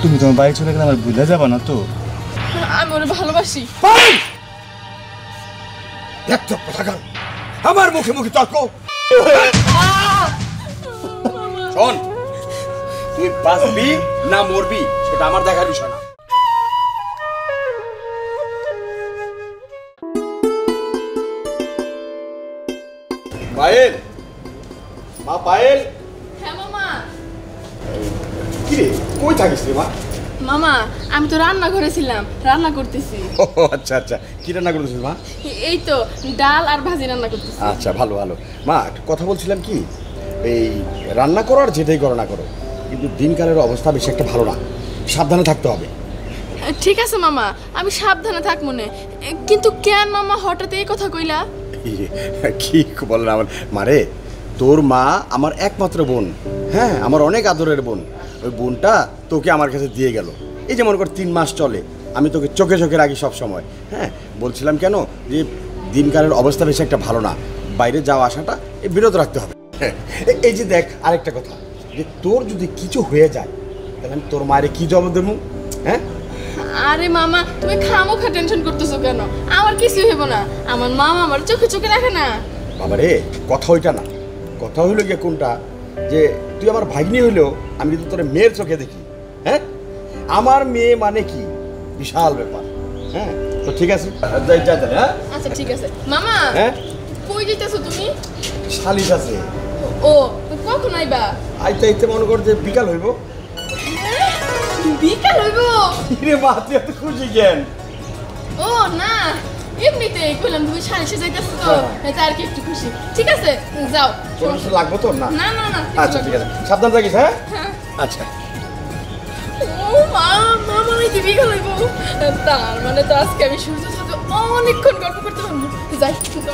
তুমি তোমার বাড়ি চলে গেলে আমার ভুলে যাবা না তো? আমি ওরে ভালোবাসি। দেখছো কোথাকার আমার মুখে মুখে তর্ক। শোন, তুই বাঁচবি না মরবি সেটা আমার দেখার বিষয় না। পায়েল, মা পায়েল। হ্যাঁ মামা। কি রে, কই থাকিস রে মা? মামা আমি তো রান্নাঘরে ছিলাম, রান্না করতেছি। আচ্ছা আচ্ছা, কি রান্না করতেছিস মা? এই তো ডাল আর ভাজি রান্না করতেছি। আচ্ছা, ভালো ভালো। মা একটা কথা বলছিলাম কি, এই রান্না করো আর যেটাই করো না করো, কিন্তু দিনকালের অবস্থা বেশি একটা ভালো না, সাবধানে থাকতে হবে। ঠিক আছে মামা, আমি সাবধানে থাকবো না। কিন্তু কেন মামা হঠাৎ এই কথা কইলা? কি বলেন আমার মারে, তোর মা আমার একমাত্র বোন, হ্যাঁ আমার অনেক আদরের বোন। ওই বোনটা তোকে আমার কাছে দিয়ে গেল। এই যে মনে কর 3 মাস চলে আমি তোকে চোখে চোখে রাখি সব সময়। হ্যাঁ বলছিলাম কেন যে দিনকালের অবস্থা বেশি একটা ভালো না, বাইরে যাওয়া আসাটা বিরত রাখতে হবে। এই যে দেখ আরেকটা কথা, যে তোর যদি কিছু হয়ে যায় তাহলে আমি তোর মায়ের কি জবাব দেবো? হ্যাঁ আরে মামা তুমি খামোখা টেনশন করতেছো কেন? আমার কিছু হইব না, আমার মামা আমার চোখে চোখে রাখে না। বাবা রে, কথা ওইটা না, কথা হইলো গিয়ে কোনটা, যে তুই আমার ভাগ্নি হইলেও আমি কিন্তু তোর মেয়ের চোখে দেখি। হ্যাঁ আমার মেয়ে মানে কি বিশাল ব্যাপার। হ্যাঁ তো ঠিক আছে, যাই যাই তাহলে। হ্যাঁ আচ্ছা ঠিক আছে মামা। হ্যাঁ কই যাইতেছো তুমি? শালিশ আছে। ও কখন আইবা? আইতে আইতে মনে কর যে বিকাল হইব। বিকাল হইব? রে মা, তুই এত খুশি কেন? ও না এমনিতে কইলাম তুমি সারিসে যাইতেছো তো, তাই আর কি একটু খুশি। ঠিক আছে যাও। তোর কিছু লাগবে তো? না না না না। আচ্ছা ঠিক আছে, সাবধান থাকিস। হ্যাঁ আচ্ছা। ও মা, মামা নাকি বিকাল হইব, তার মানে তো আজকে আমি সূর্যের সাথে অনেকক্ষণ গল্প করতে পারবো। যাই সূর্য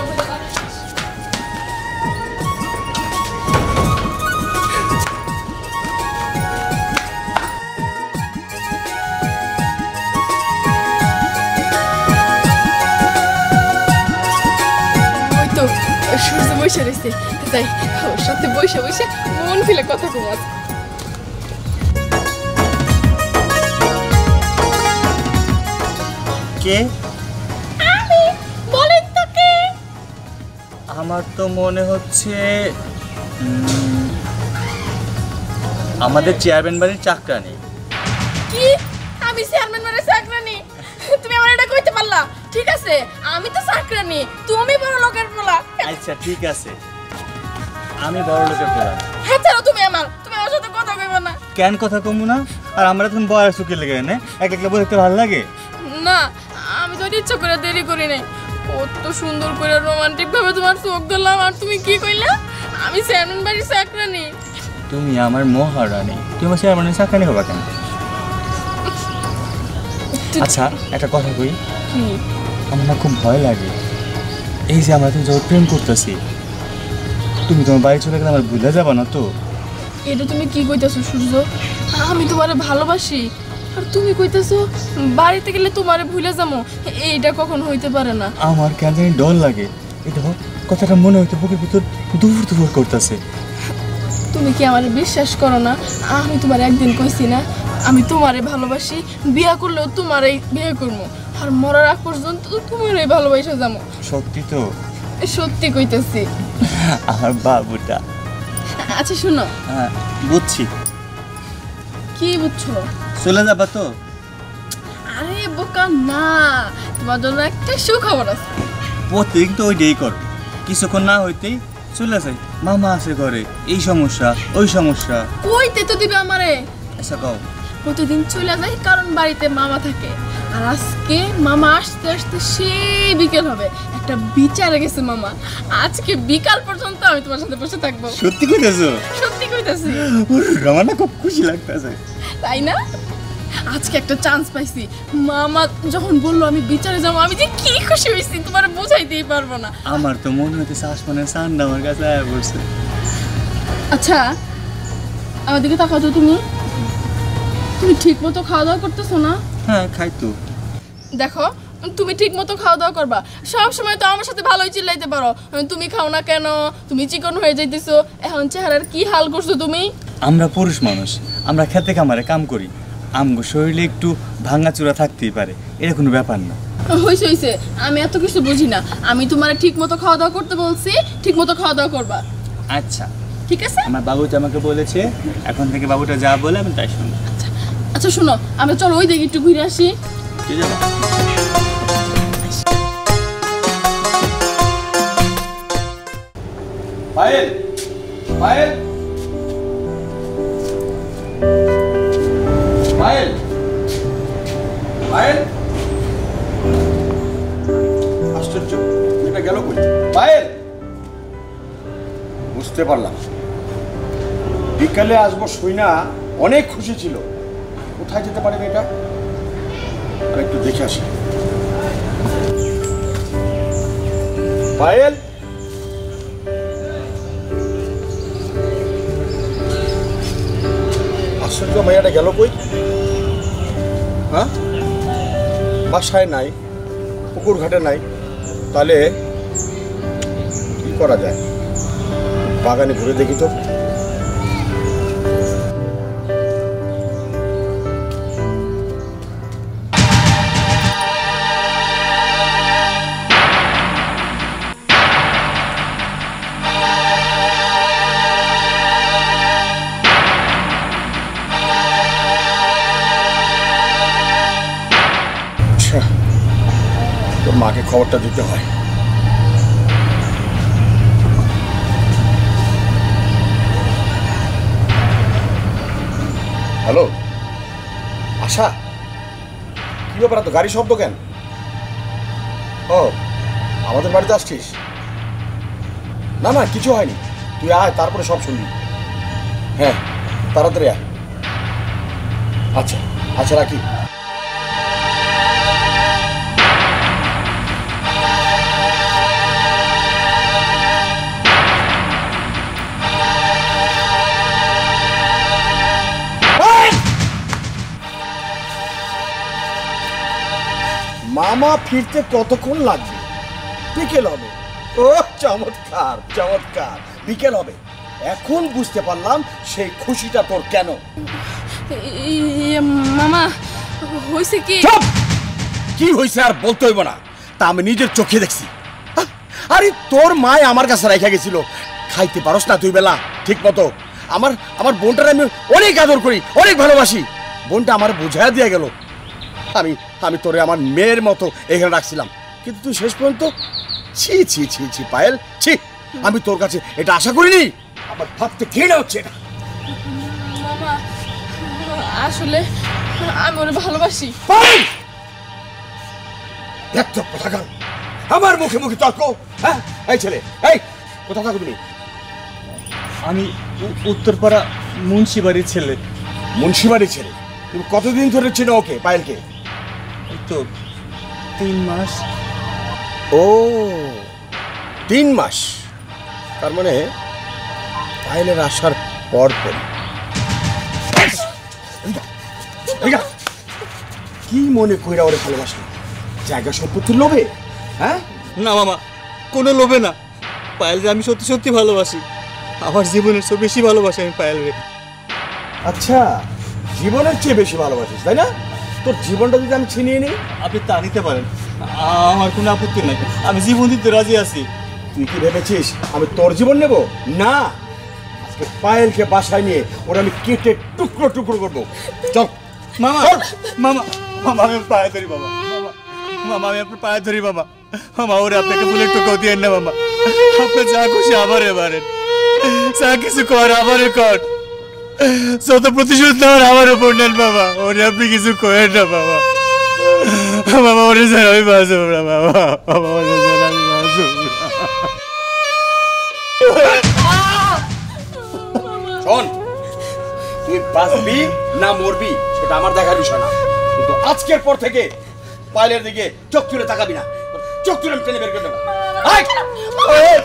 বসে রয়েছে, যাই ওর সাথে বসে বসে মন খুলে কথা কম। কে? আমি। বলেন তো কে? আমার তো মনে হচ্ছে আমাদের চেয়ারম্যান বাড়ির চাকরানি। কি? আমি চেয়ারম্যান বাড়ির চাকরানি? তুমি আমার এটা কইতে পারলা? ঠিক আছে আমি তো চাকরানি, তুমি বড় লোকের পোলা। আচ্ছা ঠিক আছে, আমি বড় লোকের পোলা। হ্যাঁ ছাড়ো, তুমি আমার সাথে কথা কইবা না। কেন কথা কমু না? আর আমরা এখন বয়স চুকে লেগে না, এক একলা বলতে ভালো লাগে না। আমি তো ইচ্ছা করে দেরি করি নাই, কত সুন্দর করে রোমান্টিক ভাবে তোমার চোখ ধরলাম আর তুমি কি কইলা আমি চেয়ারম্যান বাড়ির চাকরানি। তুমি আমার মহারানী, তুমি আমার চেয়ারম্যানের চাকরানি হবা কেন? আচ্ছা একটা কথা কই, কি? আমার না খুব ভয় লাগে, এই যে আমরা তুমি যখন প্রেম করতেছি, তুমি তোমার বাড়ি চলে গেলে আমার ভুলে যাবা না তো? এটা তুমি কি কইতাছো সূর্য? আমি তোমারে ভালোবাসি আর তুমি কইতাছো বাড়িতে গেলে তোমারে ভুলে যাবো, এইটা কখন হইতে পারে না। আমার কেন জানি ডর লাগে, এই দেখো কথাটা মনে হইতে বুকের ভিতর দুপুর দুপুর করতেছে। তুমি কি আমারে বিশ্বাস করো না? আমি তোমার একদিন কইছি না আমি তোমারে ভালোবাসি, বিয়া করলেও তোমারই বিয়ে করবো, আর মরার আগ পর্যন্ত তোমারই ভালোবাসা যাবো। সত্যি তো? সত্যি কইতেছি। আমার বাবুটা। আচ্ছা শুনো। হ্যাঁ বুঝছি। কি বুঝছো? চলে যাবা তো? আরে বোকা না, তোমার জন্য একটা সুখবর আছে। প্রত্যেক তো ওইটাই কর, কিছুক্ষণ না হইতেই চলে যায়, মামা আছে ঘরে, এই সমস্যা ওই সমস্যা। কইতে তো দিবে আমারে। আচ্ছা কও। প্রতিদিন চলে যায় কারণ বাড়িতে মামা থাকে, আর আজকে মামা আসতে আসতে সেই বিকেল হবে। একটা বিচারে গেছে মামা, আজকে বিকাল পর্যন্ত আমি তোমার সাথে বসে থাকবো। সত্যি কইতেছো? সত্যি কইতাছি। আমার না খুব খুশি লাগতেছে। তাই না? আজকে একটা চান্স পাইছি, মামা যখন বললো আমি বিচারে যাবো, আমি যে কি খুশি হয়েছি তোমার বোঝাইতেই পারবো না। আমার তো মনে হইতেছে আসমানের চাঁদটা আমার কাছে আয়া পড়ছে। আচ্ছা আমার দিকে তাকাও তো, তুমি ঠিক মতো খাওয়া দাওয়া করতেছো না? হ্যাঁ খাই তো। দেখো তুমি ঠিক মতো খাওয়া দাওয়া করবা, সব সময় তো আমার সাথে ভালোই চিল্লাইতে পারো তুমি খাও না কেন, তুমি চিকন হয়ে যাইতেছো, এখন চেহারার কি হাল করছো তুমি। আমরা পুরুষ মানুষ, আমরা খেতে খামারে কাম করি, আমগো শরীরে একটু ভাঙাচোরা থাকতেই পারে, এটা কোনো ব্যাপার না। হইছে হইছে, আমি এত কিছু বুঝি না। আমি তোমার ঠিক মতো খাওয়া দাওয়া করতে বলছি, ঠিক মতো খাওয়া দাওয়া করবা। আচ্ছা ঠিক আছে? আমার বাবুটা আমাকে বলেছে এখন থেকে বাবুটা যা বলে আমি তাই শুনবো। আচ্ছা শোনো, আমরা চলো ওই দিকে একটু ঘুরে আসি। ঠিক আছে। পায়েল, পায়েল, পায়েল, পায়েল, আশ্চর্য, এটা গেল কই? পায়েল, বুঝতে পারলাম বিকালে আসবো শুই না, অনেক খুশি ছিল। কোথায় যেতে পারে মেয়েটা? আর একটু দেখে আসি। পায়েল, আশ্চর্য, মেয়েটা গেল কই? হ্যাঁ, বাসায় নাই, পুকুর ঘাটে নাই, তাহলে কি করা যায়? বাগানে ঘুরে দেখি তো। তোর মাকে খবরটা দিতে হয়। হ্যালো আশা, কি ব্যাপার, তো গাড়ি শব্দ কেন? ও, আমাদের বাড়িতে আসছিস? না না, কিছু হয়নি, তুই আয়, তারপরে সব শুনবি। হ্যাঁ, তাড়াতাড়ি আয়। আচ্ছা আচ্ছা, রাখি। মামা ফিরতে কতক্ষণ লাগবে? বিকেল হবে। ও চমৎকার চমৎকার, বিকেল হবে। এখন বুঝতে পারলাম সেই খুশিটা তোর কেন। মামা হইছে কি? কি হয়েছে আর বলতে হইব না, তা আমি নিজের চোখে দেখছি। আরে তোর মায় আমার কাছে রেখে গেছিল, খাইতে পারস না তুই বেলা ঠিক মতো। আমার আমার বোনটার আমি অনেক আদর করি, অনেক ভালোবাসি। বোনটা আমার বোঝায় দিয়ে গেল। আমি আমি তোরে আমার মেয়ের মতো এখানে রাখছিলাম, কিন্তু তুই শেষ পর্যন্ত ছি ছি ছি ছি পায়েল, ছি। আমি তোর কাছে এটা আশা করিনি, আমার ভাবতে ঘৃণা হচ্ছে এটা। মামা আসলে আমি ওরে ভালোবাসি। পায়েল, দেখ তো কোথাকার, আমার মুখে মুখে তর্ক। হ্যাঁ, এই ছেলে, এই কোথা থাকো তুমি? আমি উত্তরপাড়া মুন্সিবাড়ির ছেলে। মুন্সিবাড়ির ছেলে? তুমি কতদিন ধরে চেনো ওকে, পায়েলকে? এই তো 3 মাস। ও 3 মাস, তার মানে পায়েলের আসার পর পর। কি মনে কইরা ওরে ভালোবাসলো? জায়গা সম্পত্তির লোভে? হ্যাঁ না মামা, কোনো লোভে না। পায়েলকে আমি সত্যি সত্যি ভালোবাসি, আমার জীবনের চেয়ে বেশি ভালোবাসি আমি পায়েলকে। আচ্ছা, জীবনের চেয়ে বেশি ভালোবাসিস তাই না? তোর জীবনটা যদি আমি ছিনিয়ে নিই? আপনি তা নিতে পারেন, আমার কোনো আপত্তি নাই, আমি জীবন দিতে রাজি আছি। তুই কি ভেবেছিস আমি তোর জীবন নেব? না, আজকে পায়েলকে বাসায় নিয়ে ওরা আমি কেটে টুকরো টুকরো করবো। চল মামা, মামা, মামা আমি পায়ে ধরি বাবা, মামা, মামা আমি আপনার পায়ে ধরি বাবা। মামা ওরে আপনাকে ফুলের টোকাও দিয়েন না মামা, আপনি যা খুশি আবারে এবারেন, যা কিছু কর আবারে কর, যত প্রতিশোধ নেওয়ার আমার উপর নেন বাবা। ওরে আপনি কিছু করেন না বাবা, বাবা ওরে স্যার আমি বাঁচব না বাবা, বাবা ওরে স্যার আমি বাঁচব না। শোন, তুই বাঁচবি না মরবি সেটা আমার দেখার বিষয় না, কিন্তু আজকের পর থেকে পায়েলের দিকে চোখ তুলে তাকাবি না। চোখ তুলে আমি টেনে বের করে দেবো। পায়েল,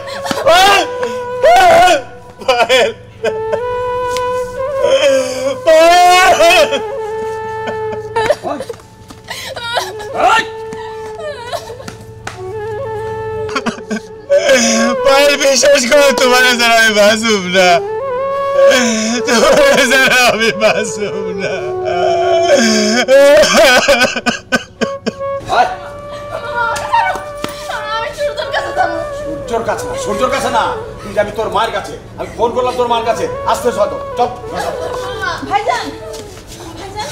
পায়েল বিশ্বাস করো, তোমার ছাড়া আমি বাঁচব না, তোমার ছাড়া আমি বাঁচব না। আয়, আমি সূর্যের কাছে যাবো। সূর্যর কাছে না, সূর্যর কাছে না, তুই যাবি তোর মায়ের কাছে। আমি ফোন করলাম তোর মার কাছে, আসতে হয়তো। চল। ভাইজান ভাইজান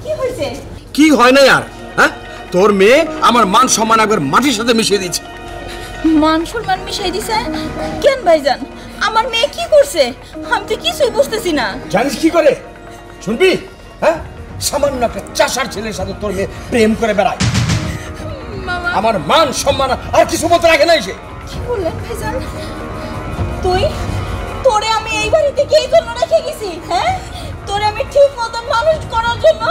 কি হয়েছে? কি হয় না আর, হ্যাঁ? তোর মেয়ে আমার মান সম্মান একবার মাটির সাথে মিশিয়ে দিচ্ছে। মান সম্মান মিশাই দিছে কেন ভাইজান? আমার মেয়ে কি করছে আমি তো কিছুই বুঝতেছি না। জানিস কি করে? শুনবি? হ্যাঁ, সামান্য একটা চাষার ছেলের সাথে তোর মেয়ে প্রেম করে বেড়ায়। মামা আমার মান সম্মান আর কিছু মতো রাখে নাই সে। কি বললেন ভাইজান? তোরে আমি এই বাড়িতে কি এই জন্য রেখে গেছি? হ্যাঁ, তোরে আমি ঠিক মতন মানুষ করার জন্য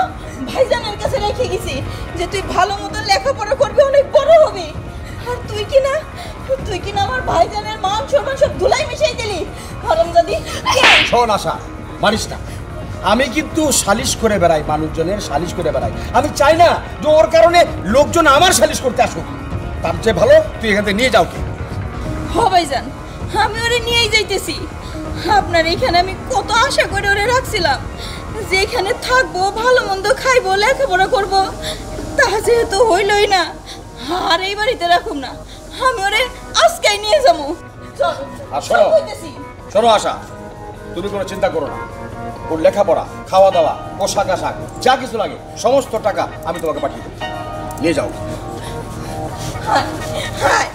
ভাইজানের কাছে রেখে গেছি যে তুই ভালো মতন লেখাপড়া করবি, অনেক বড় হবি। আর তুই কি না আমার ভাইজানের মান সম্মান সব ধুলাই মিশাই দিলি হারামজাদি। শোন আশা, মানিস না। আমি কিন্তু সালিশ করে বেড়াই, মানুষজনের সালিশ করে বেড়াই। আমি চাই না যে ওর কারণে লোকজন আমার সালিশ করতে আসুক। তার চেয়ে ভালো তুই এখান থেকে নিয়ে যাও। কি হ ভাইজান, আমি ওরে নিয়েই যাইতেছি। আপনার এখানে আমি কত আশা করে ওরে রাখছিলাম যে এখানে থাকবো, ভালো মন্দ খাইবো, লেখাপড়া করবো, তা যেহেতু হইলই না, আর এই বাড়িতে রাখুম না। আমি ওরে আজকেই নিয়ে যাবো। চল আর শোনো, চল কইতেছি। শোনো আশা, তুমি কোনো চিন্তা করো না। ওর লেখাপড়া, খাওয়া দাওয়া, পোশাক আশাক যা কিছু লাগে সমস্ত টাকা আমি তোমাকে পাঠিয়ে দেবো। নিয়ে যাও। হায় হায়